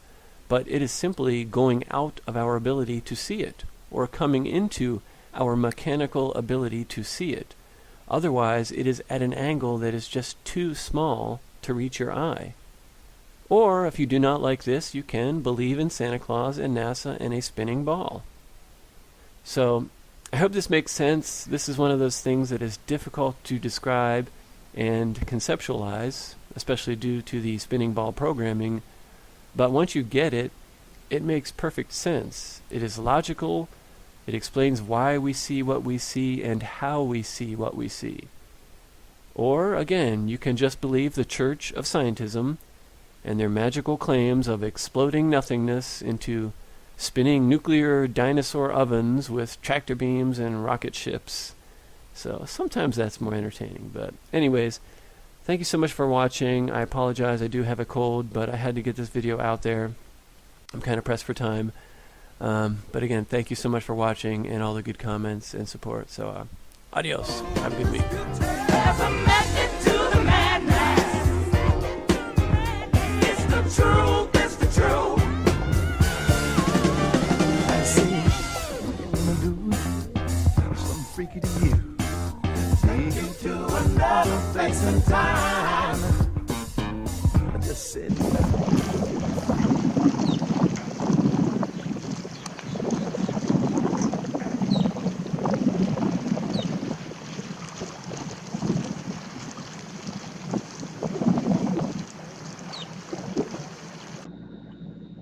Speaker 10: but it is simply going out of our ability to see it, or coming into our mechanical ability to see it. Otherwise, it is at an angle that is just too small to reach your eye. Or, if you do not like this, you can believe in Santa Claus and NASA and a spinning ball. So, I hope this makes sense. This is one of those things that is difficult to describe and conceptualize, especially due to the spinning ball programming. But once you get it, it makes perfect sense. It is logical. It explains why we see what we see and how we see what we see. Or, again, you can just believe the Church of Scientism and their magical claims of exploding nothingness into spinning nuclear dinosaur ovens with tractor beams and rocket ships. So sometimes that's more entertaining. But anyways, thank you so much for watching. I apologize, I do have a cold, but I had to get this video out there. I'm kind of pressed for time. But again, thank you so much for watching and all the good comments and support. So adios. Have a good week.
Speaker 9: There's a method to the madness. It's the truth, it's the truth. I see what you wanna do, some freaky to you. Take you to another place and time. the city.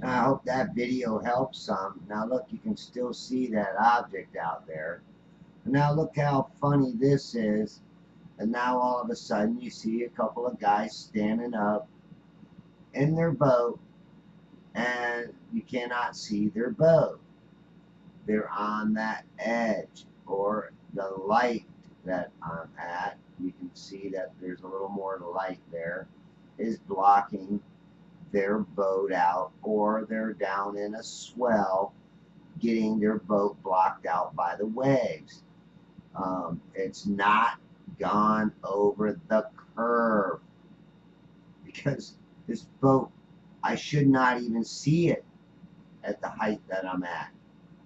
Speaker 1: I hope that video helps some. Now look, you can still see that object out there. And now look how funny this is. And now all of a sudden you see a couple of guys standing up in their boat and you cannot see their boat. They're on that edge, or the light that I'm at, you can see that there's a little more light there, is blocking their boat out, or they're down in a swell getting their boat blocked out by the waves. It's not gone over the curve, because this boat, I should not even see it at the height that I'm at.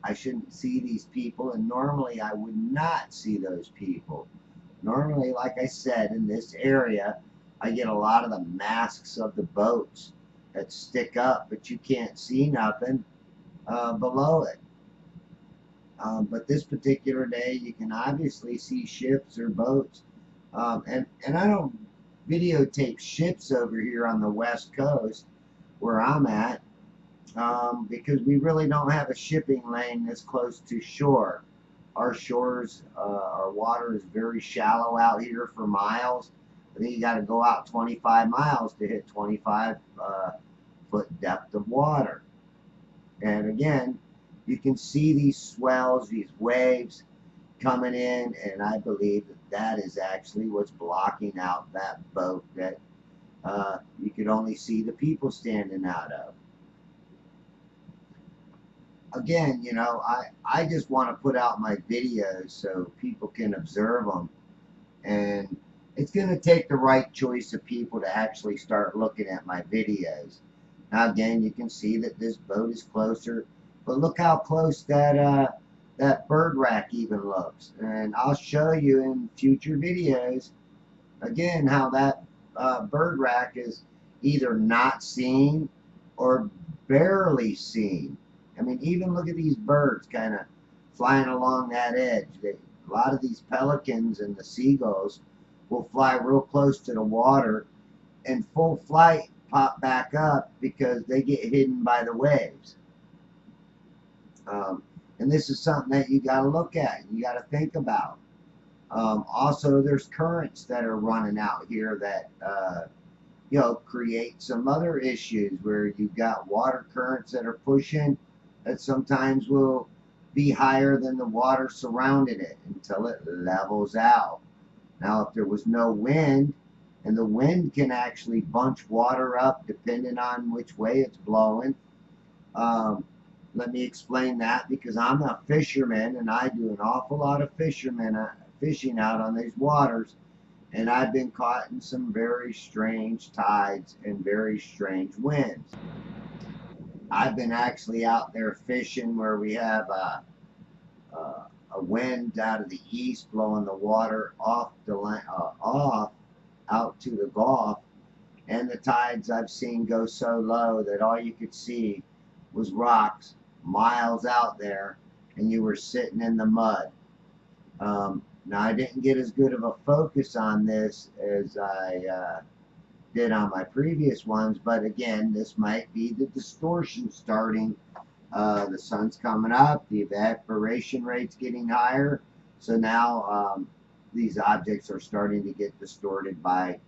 Speaker 1: I shouldn't see these people, and normally I would not see those people. Normally, like I said, in this area, I get a lot of the masks of the boats that stick up, but you can't see nothing below it. But this particular day, you can obviously see ships or boats. And I don't videotape ships over here on the West Coast where I'm at, because we really don't have a shipping lane this close to shore. Our shores, our water is very shallow out here for miles. I think you got to go out 25 miles to hit 25 foot depth of water. And again, you can see these swells, these waves coming in, and I believe that that is actually what's blocking out that boat that you could only see the people standing out of. Again, you know, I just want to put out my videos so people can observe them, and it's going to take the right choice of people to actually start looking at my videos. Now again, you can see that this boat is closer, but look how close that that bird rack even looks, and I'll show you in future videos again how that bird rack is either not seen or barely seen. I mean, even look at these birds kind of flying along that edge. A lot of these pelicans and the seagulls will fly real close to the water and full flight pop back up because they get hidden by the waves. And this is something that you got to look at. You got to think about. Also, there's currents that are running out here that you know, create some other issues where you've got water currents that are pushing that sometimes will be higher than the water surrounding it until it levels out. Now, if there was no wind, and the wind can actually bunch water up depending on which way it's blowing. Let me explain that, because I'm a fisherman and I do an awful lot of fishing out on these waters, and I've been caught in some very strange tides and very strange winds. I've been actually out there fishing where we have a wind out of the east blowing the water off the off out to the Gulf, and the tides I've seen go so low that all you could see was rocks miles out there, and you were sitting in the mud. Now, I didn't get as good of a focus on this as I did on my previous ones, but again, this might be the distortion starting. The sun's coming up, the evaporation rate's getting higher, so now these objects are starting to get distorted by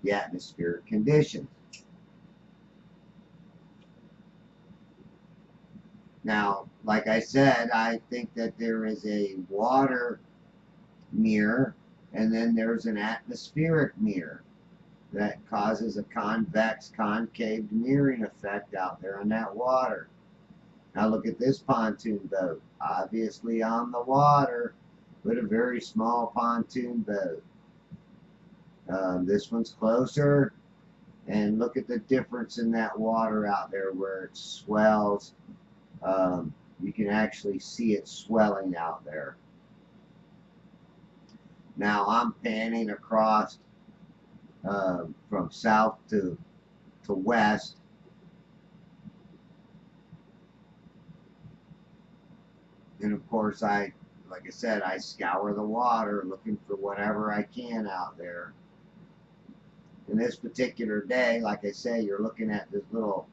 Speaker 1: the atmospheric conditions. Now, like I said, I think that there is a water mirror, and then there's an atmospheric mirror that causes a convex, concave mirroring effect out there on that water. Now look at this pontoon boat, obviously on the water, but a very small pontoon boat. This one's closer, and look at the difference in that water out there where it swells. You can actually see it swelling out there. Now I'm panning across from south to to west. And of course, like I said, I scour the water looking for whatever I can out there. In this particular day, like I say, you're looking at this little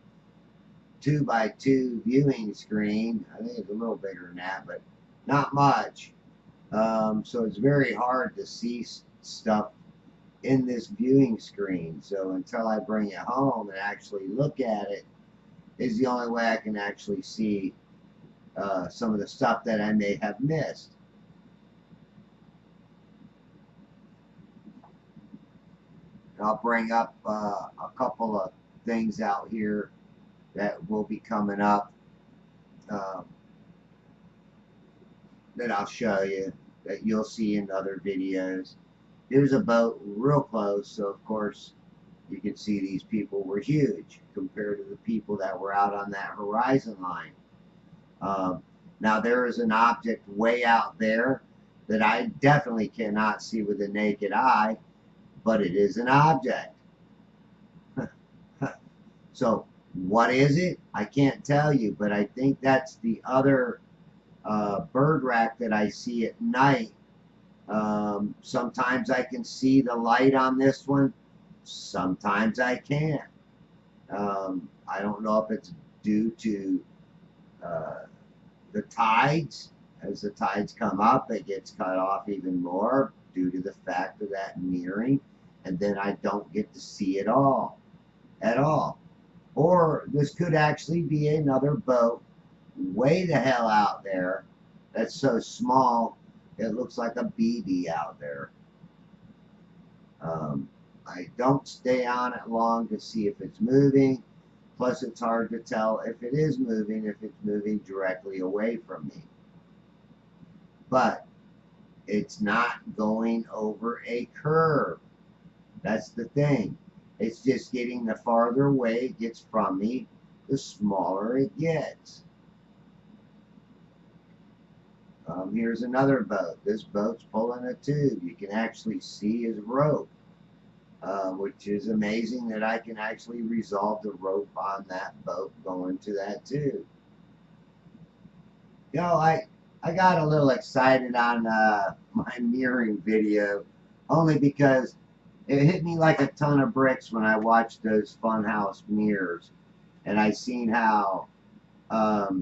Speaker 1: 2x2 viewing screen. I think it's a little bigger than that, but not much. So it's very hard to see stuff in this viewing screen. So until I bring it home and actually look at it, is the only way I can actually see some of the stuff that I may have missed. I'll bring up a couple of things out here that will be coming up that I'll show you, that you'll see in other videos. Here's a boat real close, so of course you can see these people were huge compared to the people that were out on that horizon line. Now there is an object way out there that I definitely cannot see with the naked eye, but it is an object. So what is it? I can't tell you, but I think that's the other bird rack that I see at night. Sometimes I can see the light on this one, sometimes I can't. I don't know if it's due to the tides. As the tides come up, it gets cut off even more due to the fact of that mirroring, and then I don't get to see it all at all. Or this could actually be another boat way the hell out there that's so small it looks like a BB out there. I don't stay on it long to see if it's moving. Plus, it's hard to tell if it is moving, if it's moving directly away from me. But it's not going over a curve. That's the thing. It's just getting the farther away it gets from me, the smaller it gets. Here's another boat. This boat's pulling a tube. You can actually see his rope, which is amazing that I can actually resolve the rope on that boat going to that tube. You know, I got a little excited on my mirroring video only because it hit me like a ton of bricks when I watched those Funhouse mirrors, and I seen how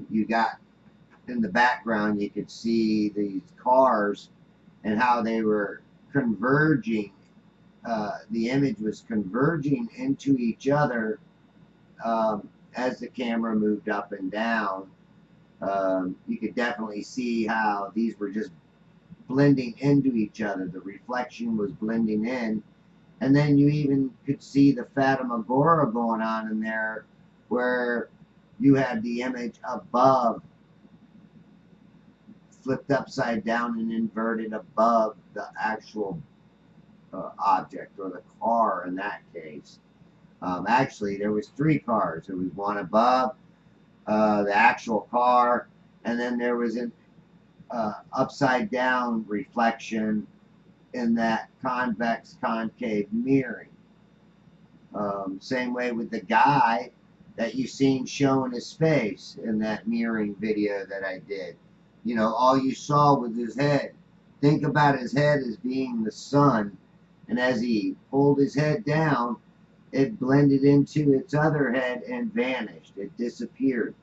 Speaker 1: you got in the background, you could see these cars and how they were converging. The image was converging into each other as the camera moved up and down. You could definitely see how these were just blending into each other. The reflection was blending in. And then you even could see the Fatima-Gora going on in there, where you had the image above, flipped upside down and inverted above the actual object, or the car in that case. Actually, there was 3 cars. There was one above the actual car, and then there was an upside down reflection in that convex concave mirroring. Same way with the guy that you seen showing his face in that mirroring video that I did. You know, all you saw was his head. Think about his head as being the sun, and as he pulled his head down, it blended into its other head and vanished. It disappeared.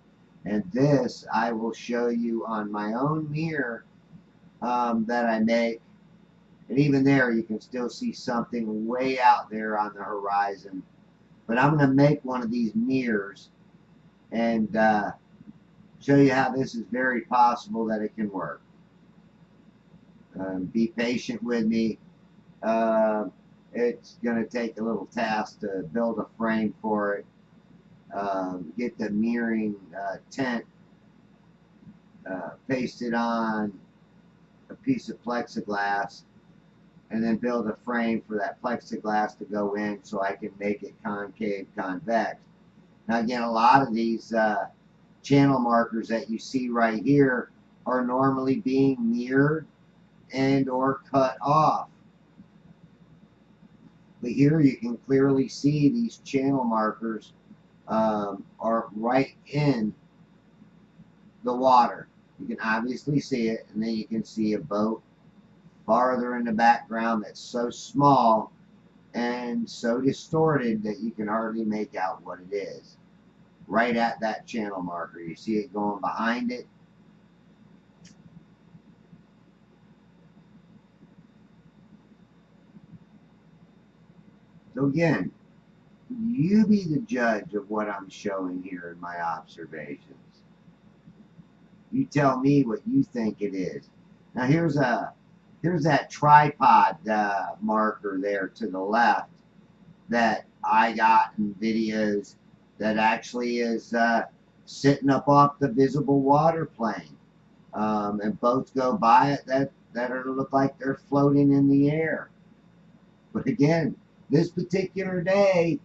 Speaker 1: And this I will show you on my own mirror that I make. And even there, you can still see something way out there on the horizon. But I'm going to make one of these mirrors and show you how this is very possible that it can work. Be patient with me. It's going to take a little task to build a frame for it. Get the mirroring tent pasted on a piece of plexiglass, and then build a frame for that plexiglass to go in so I can make it concave convex. Now again, a lot of these channel markers that you see right here are normally being mirrored and or cut off. But here you can clearly see these channel markers are right in the water. You can obviously see it, and then you can see a boat farther in the background that's so small and so distorted that you can hardly make out what it is. Right at that channel marker, you see it going behind it. So again, you be the judge of what I'm showing here in my observations. You tell me what you think it is. Now here's that tripod marker there to the left that I got in videos that actually is sitting up off the visible water plane. And boats go by it that look like they're floating in the air. But again, this particular day,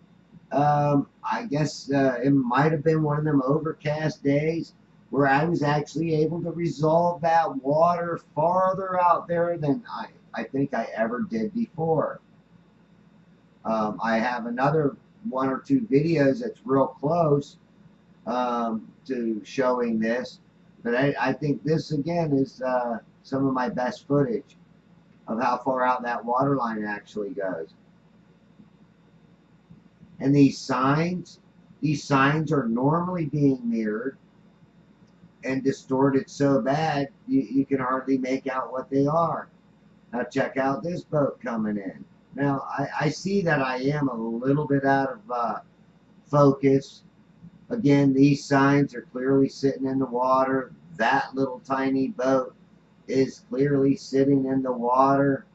Speaker 1: I guess it might have been one of them overcast days where I was actually able to resolve that water farther out there than I think I ever did before. I have another one or two videos that's real close to showing this, but I think this again is some of my best footage of how far out that water line actually goes. And these signs are normally being mirrored and distorted so bad you can hardly make out what they are. Now check out this boat coming in. Now I see that I am a little bit out of focus. Again, these signs are clearly sitting in the water. That little tiny boat is clearly sitting in the water.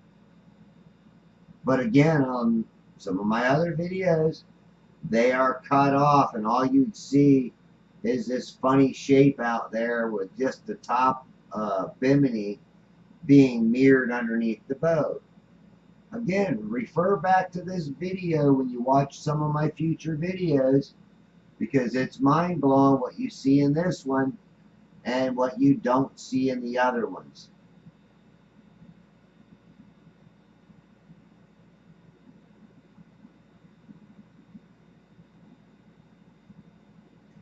Speaker 1: But again, on some of my other videos, they are cut off, and all you'd see is this funny shape out there with just the top bimini being mirrored underneath the boat. Again, refer back to this video when you watch some of my future videos, because it's mind-blowing what you see in this one and what you don't see in the other ones.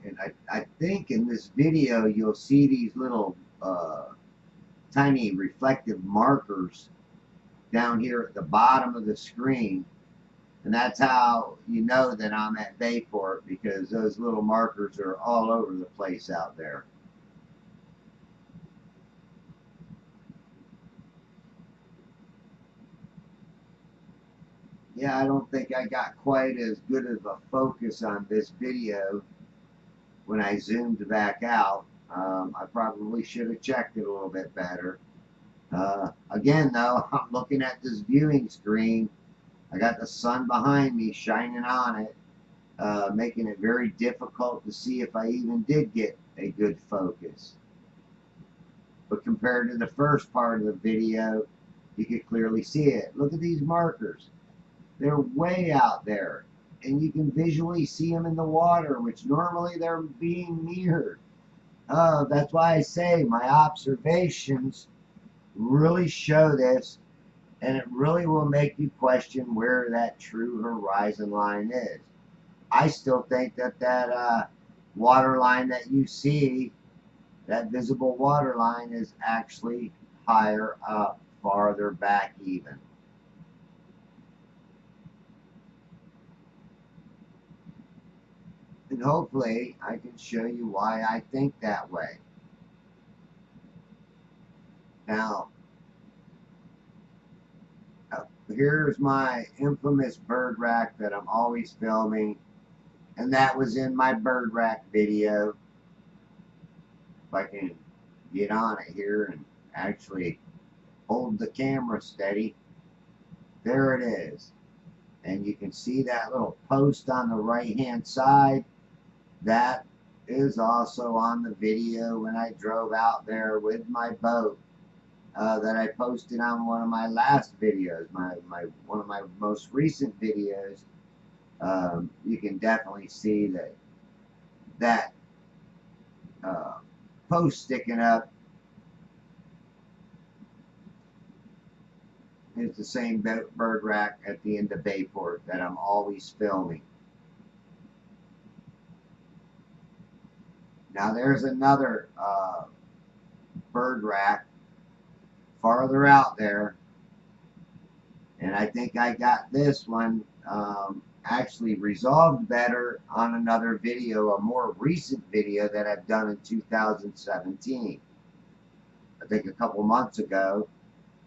Speaker 1: And I think in this video you'll see these little tiny reflective markers down here at the bottom of the screen, and that's how you know that I'm at Bayport, because those little markers are all over the place out there. Yeah, I don't think I got quite as good of a focus on this video when I zoomed back out. I probably should have checked it a little bit better. Again, though, I'm looking at this viewing screen. I got the sun behind me shining on it, making it very difficult to see if I even did get a good focus. But compared to the first part of the video, you could clearly see it. Look at these markers. They're way out there, and you can visually see them in the water, which normally they're being mirrored. That's why I say my observations really show this, and it really will make you question where that true horizon line is. I still think that water line that you see, that visible water line, is actually higher up, farther back even. And hopefully I can show you why I think that way. Now, here's my infamous bird rack that I'm always filming, and that was in my bird rack video. If I can get on it here and actually hold the camera steady, there it is. And you can see that little post on the right hand side. That is also on the video when I drove out there with my boat that I posted on one of my last videos, one of my most recent videos. You can definitely see that post sticking up. is the same bird rack at the end of Bayport that I'm always filming. Now there's another bird rack farther out there, and I think I got this one actually resolved better on another video, a more recent video that I've done in 2017. I think a couple months ago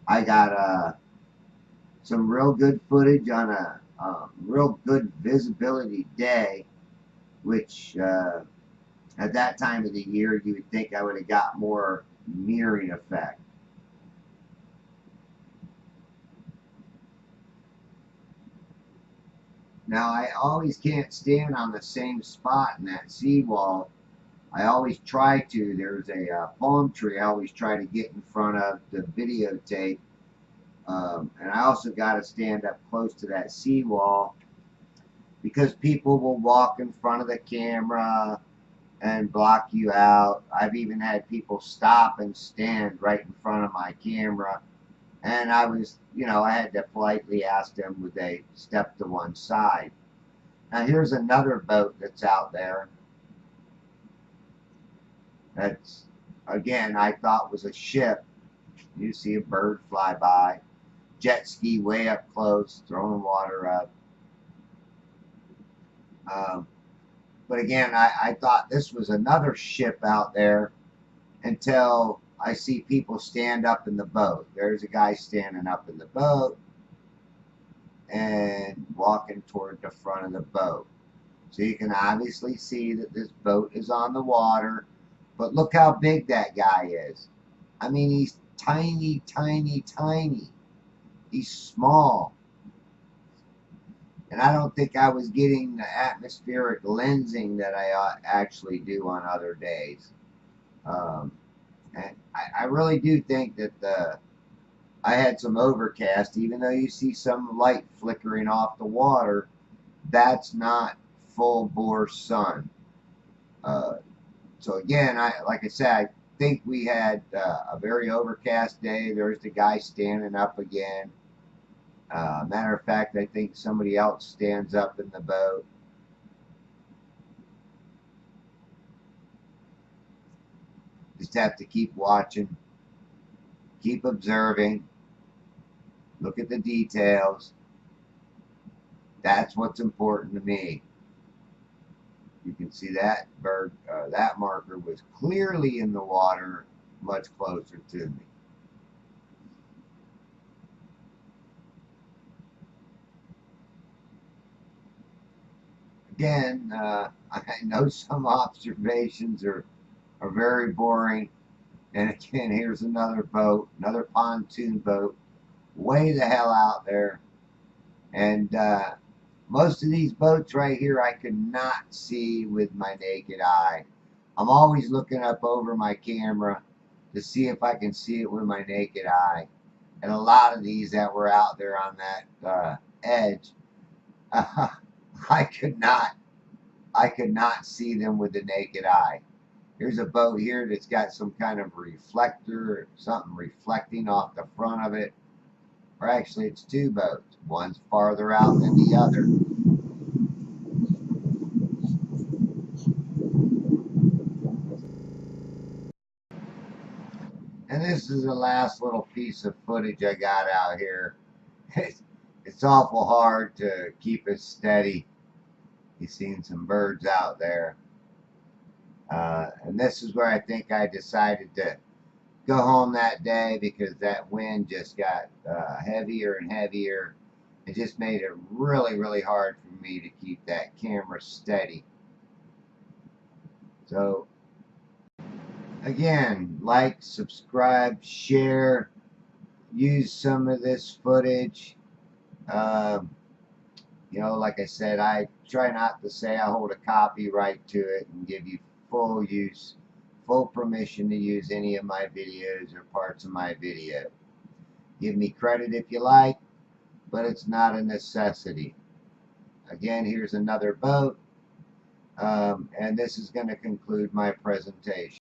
Speaker 1: I got some real good footage on a real good visibility day, which at that time of the year you would think I would have got more mirroring effect. Now I always can't stand on the same spot in that seawall. I always try to. There's a palm tree I always try to get in front of the videotape. And I also got to stand up close to that seawall because people will walk in front of the camera and block you out. I've even had people stop and stand right in front of my camera. And I was, I had to politely ask them, would they step to one side? Now here's another boat that's out there. That's, again, I thought was a ship. You see a bird fly by. Jet ski way up close, throwing water up. But again, I thought this was another ship out there until I see people stand up in the boat. There's a guy standing up in the boat and walking toward the front of the boat. So you can obviously see that this boat is on the water, but look how big that guy is. I mean, he's tiny, tiny, tiny. He's small. And I don't think I was getting the atmospheric lensing that I actually do on other days. And I really do think that I had some overcast, even though you see some light flickering off the water. That's not full bore sun. So again, like I said, I think we had a very overcast day. There's the guy standing up again. Matter of fact, I think somebody else stands up in the boat. Just have to keep watching, keep observing, look at the details. That's what's important to me. You can see that bird, that marker was clearly in the water, much closer to me. Again, I know some observations are very boring. And again, here's another boat, another pontoon boat, way the hell out there. And most of these boats right here I could not see with my naked eye. I'm always looking up over my camera to see if I can see it with my naked eye. And a lot of these that were out there on that edge, I could not see them with the naked eye. Here's a boat here that's got some kind of reflector, something reflecting off the front of it. Or actually, it's two boats. One's farther out than the other. And this is the last little piece of footage I got out here. It's awful hard to keep it steady. You've seen some birds out there. And this is where I think I decided to go home that day because that wind just got heavier and heavier. It just made it really, really hard for me to keep that camera steady. So, again, like, subscribe, share, use some of this footage. Like I said, I try not to say I hold a copyright to it and give you full use, full permission to use any of my videos or parts of my video. Give me credit if you like, but it's not a necessity. Again, here's another boat, and this is going to conclude my presentation.